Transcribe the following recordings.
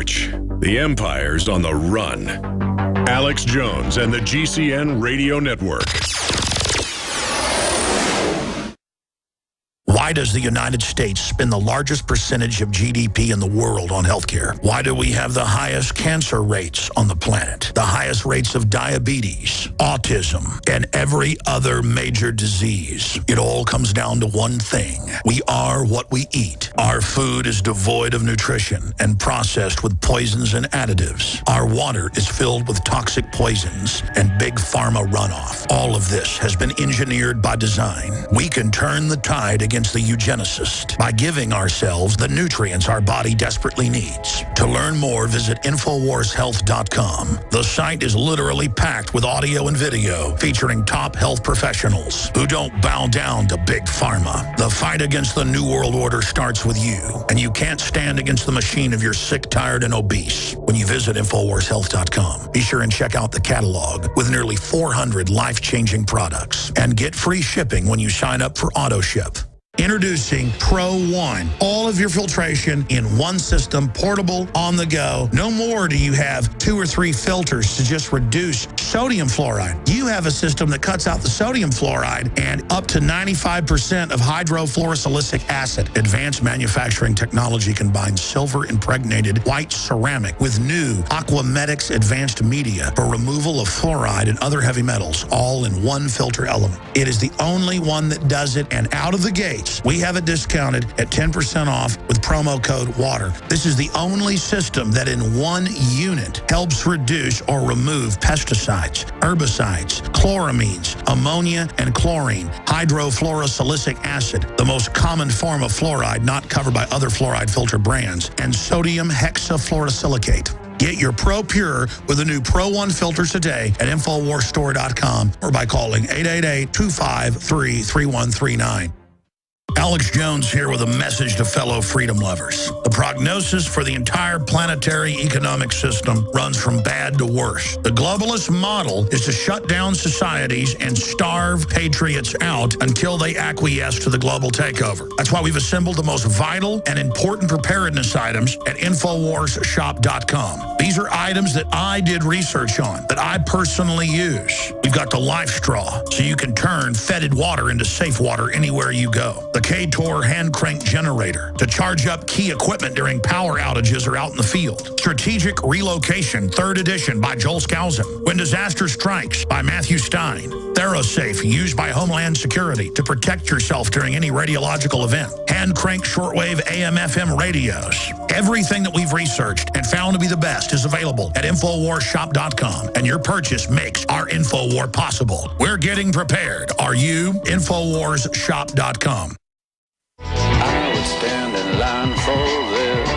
march. The empire's on the run. Alex Jones and the GCN Radio Network. Why does the United States spend the largest percentage of GDP in the world on healthcare? Why do we have the highest cancer rates on the planet, the highest rates of diabetes, autism, and every other major disease? It all comes down to one thing. We are what we eat. Our food is devoid of nutrition and processed with poisons and additives. Our water is filled with toxic poisons and big pharma runoff. All of this has been engineered by design. We can turn the tide against the eugenicist by giving ourselves the nutrients our body desperately needs. To learn more, visit InfoWarsHealth.com. The site is literally packed with audio and video featuring top health professionals who don't bow down to big pharma. The fight against the New World Order starts with you, and you can't stand against the machine if you're sick, tired, and obese. When you visit InfoWarsHealth.com, be sure and check out the catalog with nearly 400 life-changing products and get free shipping when you sign up for AutoShip. Introducing Pro One. All of your filtration in one system, portable, on the go. No more do you have 2 or 3 filters to just reduce sodium fluoride. You have a system that cuts out the sodium fluoride and up to 95% of hydrofluorosilicic acid. Advanced manufacturing technology combines silver-impregnated white ceramic with new Aquamedics advanced media for removal of fluoride and other heavy metals, all in one filter element. It is the only one that does it, and out of the gate, we have it discounted at 10% off with promo code WATER. This is the only system that in one unit helps reduce or remove pesticides, herbicides, chloramines, ammonia, and chlorine, hydrofluorosilicic acid, the most common form of fluoride not covered by other fluoride filter brands, and sodium hexafluorosilicate. Get your Pro Pure with the new Pro One filters today at InfoWarsStore.com or by calling 888-253-3139. Alex Jones here with a message to fellow freedom lovers. The prognosis for the entire planetary economic system runs from bad to worse. The globalist model is to shut down societies and starve patriots out until they acquiesce to the global takeover. That's why we've assembled the most vital and important preparedness items at InfoWarsShop.com. These are items that I did research on, that I personally use. We've got the Life Straw, so you can turn fetid water into safe water anywhere you go. The K-Tor hand crank generator to charge up key equipment during power outages or out in the field. Strategic Relocation, 3rd edition by Joel Skousen. When Disaster Strikes by Matthew Stein. ThyroSafe, used by Homeland Security to protect yourself during any radiological event. Hand crank shortwave AM/FM radios. Everything that we've researched and found to be the best is available at InfoWarsShop.com, and your purchase makes our InfoWar possible. We're getting prepared. Are you? InfoWarsShop.com. I would stand in line for this.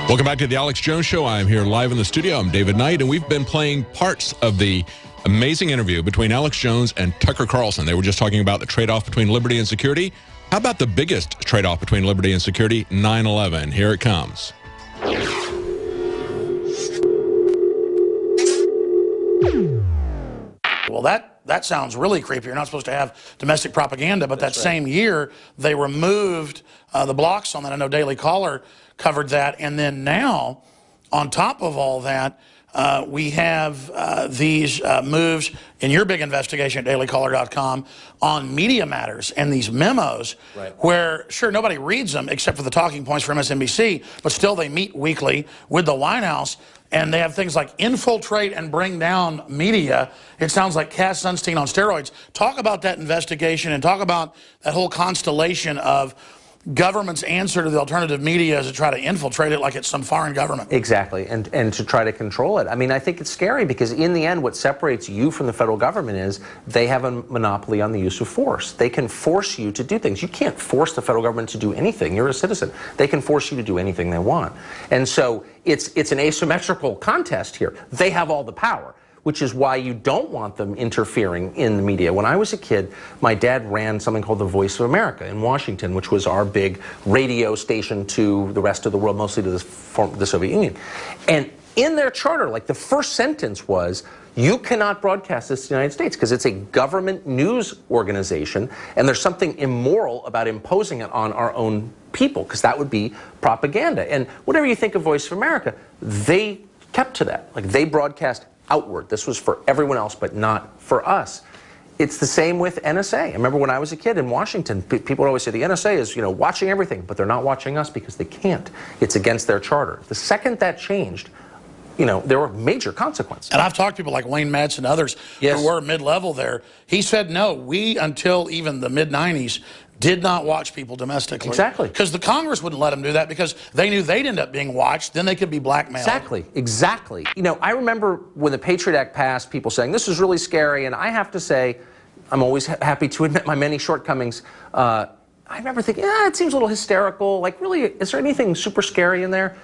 Welcome back to the Alex Jones Show. I'm here live in the studio. I'm David Knight, and we've been playing parts of the amazing interview between Alex Jones and Tucker Carlson. They were just talking about the trade-off between liberty and security. How about the biggest trade-off between liberty and security? 9/11. Here it comes. Well, that sounds really creepy. You're not supposed to have domestic propaganda, but that same year, they removed the blocks on that. I know Daily Caller covered that. And then now, on top of all that, we have these moves in your big investigation at dailycaller.com on Media Matters and these memos where, sure, nobody reads them except for the talking points from MSNBC, but still they meet weekly with the White House. And they have things like infiltrate and bring down media. It sounds like Cass Sunstein on steroids. Talk about that investigation and talk about that whole constellation of government's answer to the alternative media is to try to infiltrate it like it's some foreign government. Exactly, and to try to control it. I mean, I think it's scary because in the end, what separates you from the federal government is they have a monopoly on the use of force. They can force you to do things. You can't force the federal government to do anything. You're a citizen. They can force you to do anything they want. And so it's an asymmetrical contest here. They have all the power, which is why you don't want them interfering in the media. When I was a kid, my dad ran something called the Voice of America in Washington, which was our big radio station to the rest of the world, mostly to the Soviet Union. And in their charter, like the first sentence was, you cannot broadcast this to the United States because it's a government news organization, and there's something immoral about imposing it on our own people, because that would be propaganda. And whatever you think of Voice of America, they kept to that. Like, they broadcast outward. This was for everyone else, but not for us. It's the same with NSA. I remember when I was a kid in Washington, people would always say the NSA is, watching everything, but they're not watching us because they can't. It's against their charter. The second that changed, there were major consequences. And I've talked to people like Wayne Metz and others who were mid-level there. He said, no, we, until even the mid-90s, did not watch people domestically. Exactly. Because the Congress wouldn't let them do that because they knew they'd end up being watched, then they could be blackmailed. Exactly. I remember when the Patriot Act passed, people saying, this is really scary, and I have to say, I'm always happy to admit my many shortcomings. I remember thinking, it seems a little hysterical. Like, really, is there anything super scary in there?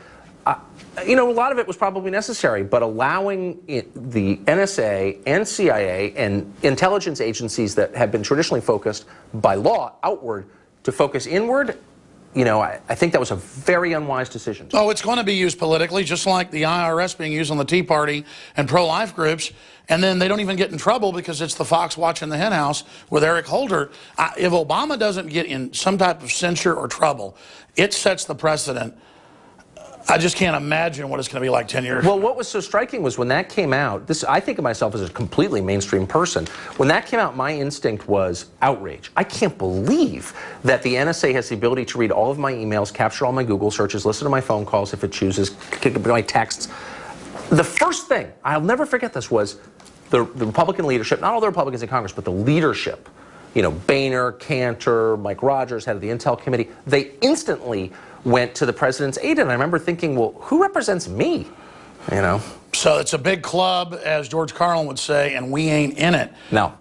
A lot of it was probably necessary, but allowing the NSA and CIA and intelligence agencies that have been traditionally focused by law outward to focus inward, I think that was a very unwise decision. Oh, it's going to be used politically, just like the IRS being used on the Tea Party and pro-life groups, and then they don't even get in trouble because it's the fox watching the hen house with Eric Holder. If Obama doesn't get in some type of censure or trouble, it sets the precedent. I just can't imagine what it's going to be like 10 years. Well, what was so striking was when that came out, I think of myself as a completely mainstream person. When that came out, my instinct was outrage. I can't believe that the NSA has the ability to read all of my emails, capture all my Google searches, listen to my phone calls if it chooses, my texts. The first thing, I'll never forget this, was the Republican leadership, not all the Republicans in Congress, but the leadership, Boehner, Cantor, Mike Rogers, head of the Intel Committee, they instantly went to the president's aid, and I remember thinking, well, who represents me? So it's a big club, as George Carlin would say, and we ain't in it. No.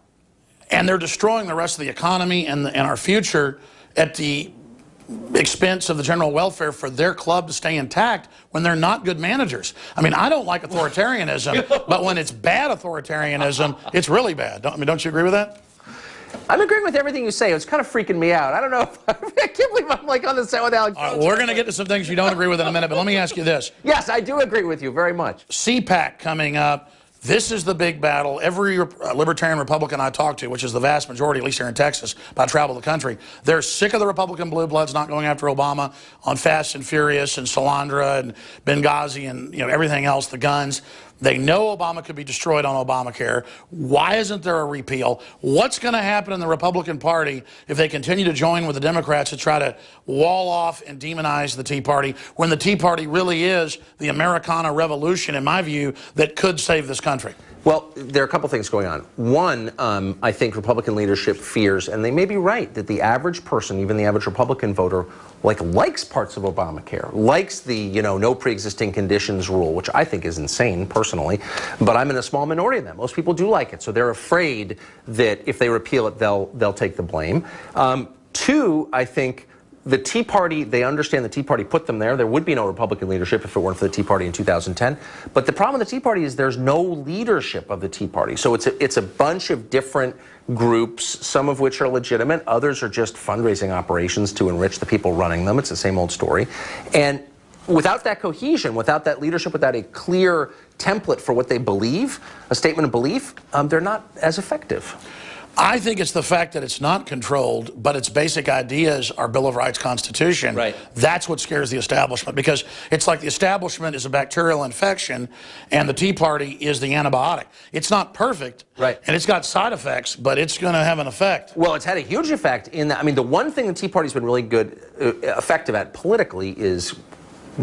And they're destroying the rest of the economy and our future at the expense of the general welfare for their club to stay intact when they're not good managers. I mean, I don't like authoritarianism, but when it's bad authoritarianism, it's really bad. Don't you agree with that? I'm agreeing with everything you say. It's kind of freaking me out. I don't know. I can't believe I'm like on the set with Alex. We're going to get to some things you don't agree with in a minute, but let me ask you this. Yes, I do agree with you very much. CPAC coming up. This is the big battle. Every libertarian Republican I talk to, which is the vast majority, at least here in Texas, but I travel the country, they're sick of the Republican blue bloods not going after Obama on Fast and Furious and Salandra and Benghazi and everything else, the guns. They know Obama could be destroyed on Obamacare. Why isn't there a repeal? What's going to happen in the Republican Party if they continue to join with the Democrats to try to wall off and demonize the Tea Party when the Tea Party really is the Americana revolution, in my view, that could save this country? Well, there are a couple things going on. One, I think Republican leadership fears, and they may be right, that the average person, even the average Republican voter, likes parts of Obamacare, likes the, no pre-existing conditions rule, which I think is insane, personally, but I'm in a small minority of them. Most people do like it, so they're afraid that if they repeal it, they'll take the blame. Two, I think the Tea Party, they understand the Tea Party put them there. There would be no Republican leadership if it weren't for the Tea Party in 2010. But the problem with the Tea Party is there's no leadership of the Tea Party. So it's a bunch of different groups, some of which are legitimate. Others are just fundraising operations to enrich the people running them. It's the same old story. And without that cohesion, without that leadership, without a clear template for what they believe, a statement of belief, they're not as effective. I think it's the fact that it's not controlled, but its basic ideas are Bill of Rights, Constitution. Right. That's what scares the establishment, because it's like the establishment is a bacterial infection and the Tea Party is the antibiotic. It's not perfect, right, and it's got side effects, but it's going to have an effect. Well, it's had a huge effect in that. I mean, the one thing the Tea Party's been really good, effective at politically is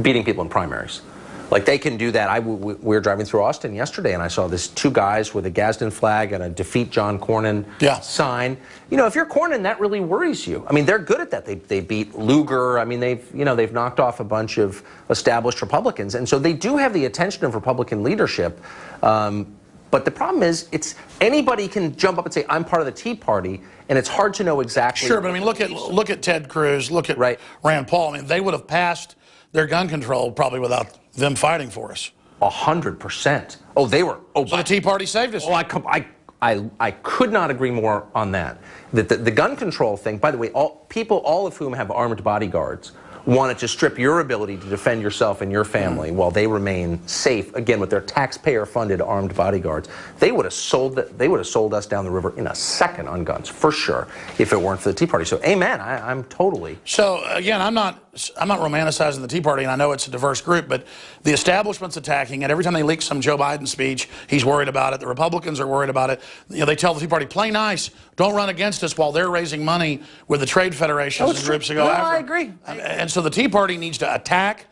beating people in primaries. Like, they can do that. We were driving through Austin yesterday, and I saw these two guys with a Gadsden flag and a Defeat John Cornyn sign. If you're Cornyn, that really worries you. I mean, they're good at that. They beat Lugar. I mean, they've knocked off a bunch of established Republicans, and so they do have the attention of Republican leadership. But the problem is, anybody can jump up and say, I'm part of the Tea Party, and it's hard to know exactly. Sure, but I mean, look at Ted Cruz, look at Rand Paul. I mean, they would have passed their gun control probably without them fighting for us. 100%. Oh, they were. Oh, so the Tea Party saved us. Oh, I could not agree more on that. The gun control thing, by the way, all of whom have armed bodyguards wanted to strip your ability to defend yourself and your family while they remain safe, again, with their taxpayer-funded armed bodyguards, they would have sold us down the river in a second on guns, for sure, if it weren't for the Tea Party. So, amen. I'm totally. So again, I'm not romanticizing the Tea Party, and I know it's a diverse group, but the establishment's attacking it. Every time they leak some Joe Biden speech, he's worried about it. The Republicans are worried about it. You know, they tell the Tea Party, play nice, don't run against us, while they're raising money with the trade federations and groups to go after. I agree. And so the Tea Party needs to attack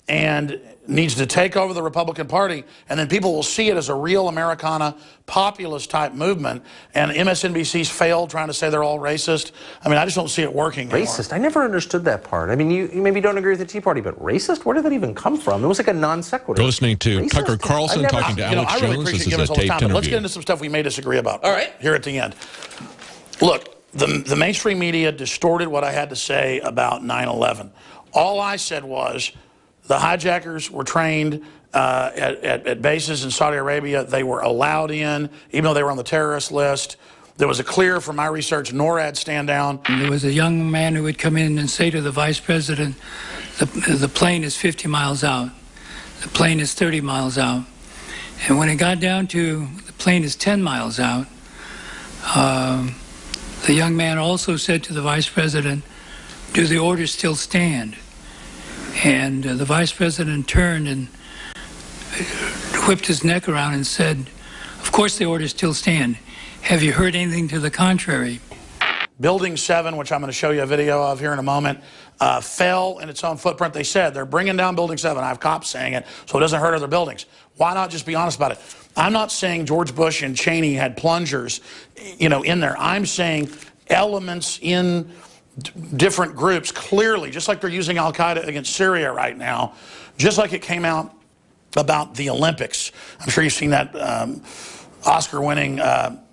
and needs to take over the Republican Party, and then people will see it as a real Americana populist type movement. And MSNBC's failed trying to say they're all racist. I mean, I just don't see it working anymore. Racist? I never understood that part. I mean, you maybe don't agree with the Tea Party, but racist? Where did that even come from? It was like a non sequitur. You're listening to Racist? Tucker Carlson talking to Alex I really Jones. appreciate This you giving is us a all the taped time, but let's interview. get into some stuff we may disagree about. All right. Here at the end. Look, the mainstream media distorted what I had to say about 9/11. All I said was the hijackers were trained at bases in Saudi Arabia. They were allowed in, even though they were on the terrorist list. There was a clear, from my research, NORAD stand down. There was a young man who would come in and say to the vice president, the plane is 50 miles out. The plane is 30 miles out. And when it got down to the plane is 10 miles out, the young man also said to the vice president, do the orders still stand? And the vice president turned and whipped his neck around and said, of course the orders still stand. Have you heard anything to the contrary? Building 7, which I'm going to show you a video of here in a moment, fell in its own footprint. They said they're bringing down Building 7. I have cops saying it, so it doesn't hurt other buildings. Why not just be honest about it? I'm not saying George Bush and Cheney had plungers, you know, in there. I'm saying elements in different groups, clearly, just like they're using Al-Qaeda against Syria right now, just like it came out about the Olympics. I'm sure you've seen that Oscar-winning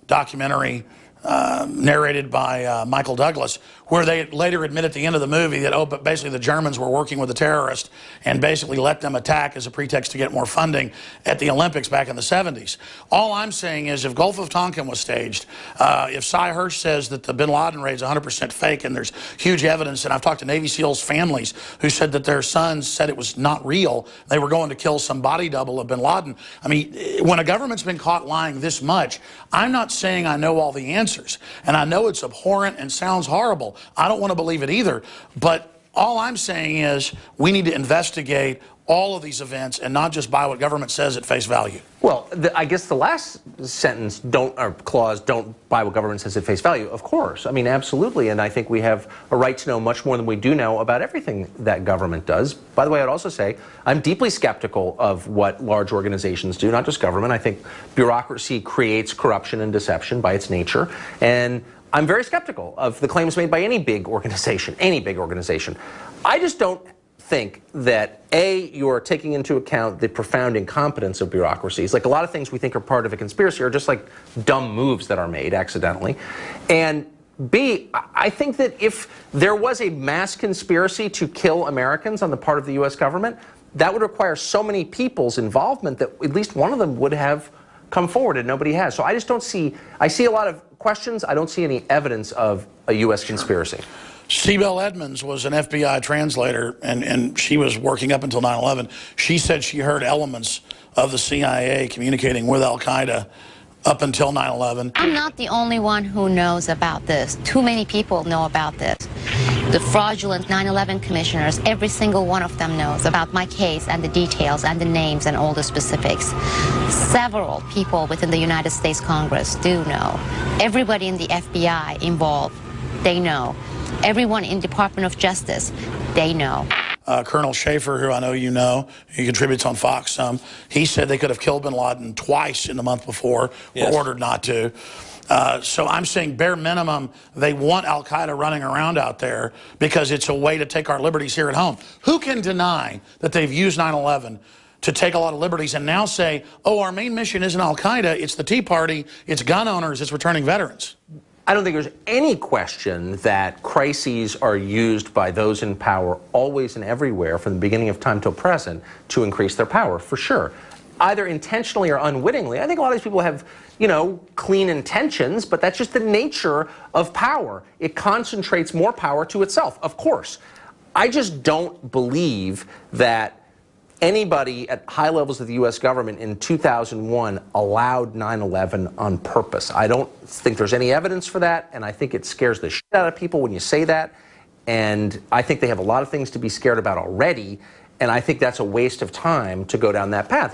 documentary narrated by Michael Douglas, where they later admit at the end of the movie that, oh, but basically the Germans were working with the terrorists and basically let them attack as a pretext to get more funding at the Olympics back in the 70s. All I'm saying is if Gulf of Tonkin was staged, if Cy Hirsch says that the bin Laden raid's 100% fake and there's huge evidence, and I've talked to Navy SEALs families who said that their sons said it was not real, they were going to kill some body double of bin Laden. I mean, when a government's been caught lying this much, I'm not saying I know all the answers, and I know it's abhorrent and sounds horrible. I don't want to believe it either, but all I'm saying is we need to investigate all of these events and not just buy what government says at face value. Well, I guess the last sentence, clause, don't buy what government says at face value, of course. I mean, absolutely, and I think we have a right to know much more than we do know about everything that government does. By the way, I'd also say I'm deeply skeptical of what large organizations do, not just government. I think bureaucracy creates corruption and deception by its nature, and I'm very skeptical of the claims made by any big organization, I just don't think that, A, you're taking into account the profound incompetence of bureaucracies. Like a lot of things we think are part of a conspiracy are just like dumb moves that are made accidentally. And B, I think that if there was a mass conspiracy to kill Americans on the part of the U.S. government, that would require so many people's involvement that at least one of them would have come forward, and nobody has. So I just don't see, I see a lot of questions. I don't see any evidence of a U.S. conspiracy. Sibel Edmonds was an FBI translator, and she was working up until 9/11. She said she heard elements of the CIA communicating with Al-Qaeda up until 9/11. I'm not the only one who knows about this. Too many people know about this. The fraudulent 9/11 commissioners, every single one of them knows about my case and the details and the names and all the specifics. Several people within the United States Congress do know. Everybody in the FBI involved, they know. Everyone in Department of Justice, they know. Colonel Schaefer, who I know you know, he contributes on Fox some, he said they could have killed bin Laden twice in the month before, were ordered not to. So I'm saying bare minimum, they want Al-Qaeda running around out there because it's a way to take our liberties here at home. Who can deny that they've used 9/11 to take a lot of liberties and now say, oh, our main mission isn't Al-Qaeda, it's the Tea Party, it's gun owners, it's returning veterans? I don't think there's any question that crises are used by those in power always and everywhere from the beginning of time till present to increase their power, for sure. Either intentionally or unwittingly. I think a lot of these people have, you know, clean intentions, but that's just the nature of power. It concentrates more power to itself, of course. I just don't believe that anybody at high levels of the U.S. government in 2001 allowed 9/11 on purpose. I don't think there's any evidence for that, and I think it scares the shit out of people when you say that. And I think they have a lot of things to be scared about already, and I think that's a waste of time to go down that path.